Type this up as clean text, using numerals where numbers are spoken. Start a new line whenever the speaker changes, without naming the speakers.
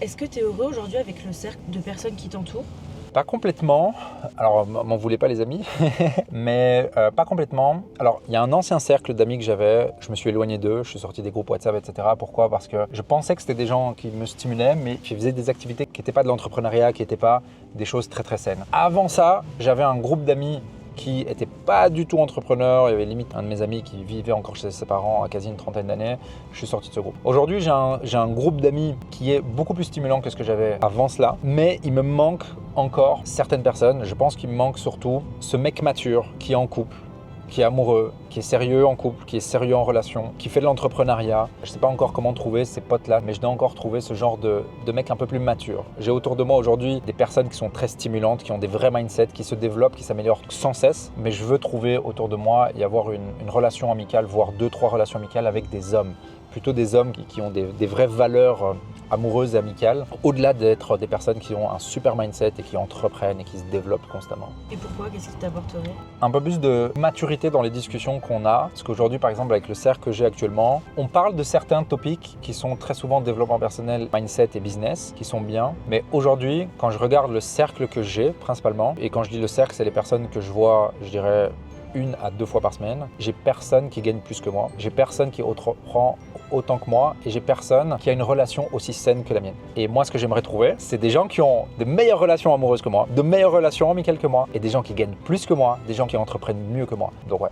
Est-ce que tu es heureux aujourd'hui avec le cercle de personnes qui t'entourent?
Pas complètement. Alors, m'en voulez pas les amis, mais pas complètement. Alors, il y a un ancien cercle d'amis que j'avais, je me suis éloigné d'eux, je suis sorti des groupes WhatsApp, etc. Pourquoi? Parce que je pensais que c'était des gens qui me stimulaient, mais qui faisaient des activités qui n'étaient pas de l'entrepreneuriat, qui n'étaient pas des choses très très saines. Avant ça, j'avais un groupe d'amis qui n'était pas du tout entrepreneur. Il y avait limite un de mes amis qui vivait encore chez ses parents à quasi une trentaine d'années. Je suis sorti de ce groupe. Aujourd'hui, j'ai un groupe d'amis qui est beaucoup plus stimulant que ce que j'avais avant cela, mais il me manque encore certaines personnes. Je pense qu'il me manque surtout ce mec mature qui est en couple, qui est amoureux, qui est sérieux en couple, qui est sérieux en relation, qui fait de l'entrepreneuriat. Je ne sais pas encore comment trouver ces potes-là, mais je dois encore trouver ce genre de mec un peu plus mature. J'ai autour de moi aujourd'hui des personnes qui sont très stimulantes, qui ont des vrais mindsets, qui se développent, qui s'améliorent sans cesse, mais je veux trouver autour de moi et avoir une relation amicale, voire 2-3 relations amicales avec des hommes. Plutôt des hommes qui ont des vraies valeurs amoureuses et amicales, au-delà d'être des personnes qui ont un super mindset et qui entreprennent et qui se développent constamment.
Et pourquoi? Qu'est-ce qui t'apporterait?
Un peu plus de maturité dans les discussions qu'on a, parce qu'aujourd'hui par exemple avec le cercle que j'ai actuellement, on parle de certains topics qui sont très souvent développement personnel, mindset et business, qui sont bien, mais aujourd'hui quand je regarde le cercle que j'ai principalement, et quand je dis le cercle c'est les personnes que je vois, je dirais 1 à 2 fois par semaine, j'ai personne qui gagne plus que moi, j'ai personne qui entreprend autant que moi et j'ai personne qui a une relation aussi saine que la mienne. Et moi ce que j'aimerais trouver, c'est des gens qui ont de meilleures relations amoureuses que moi, de meilleures relations amicales que moi et des gens qui gagnent plus que moi, des gens qui entreprennent mieux que moi. Donc ouais.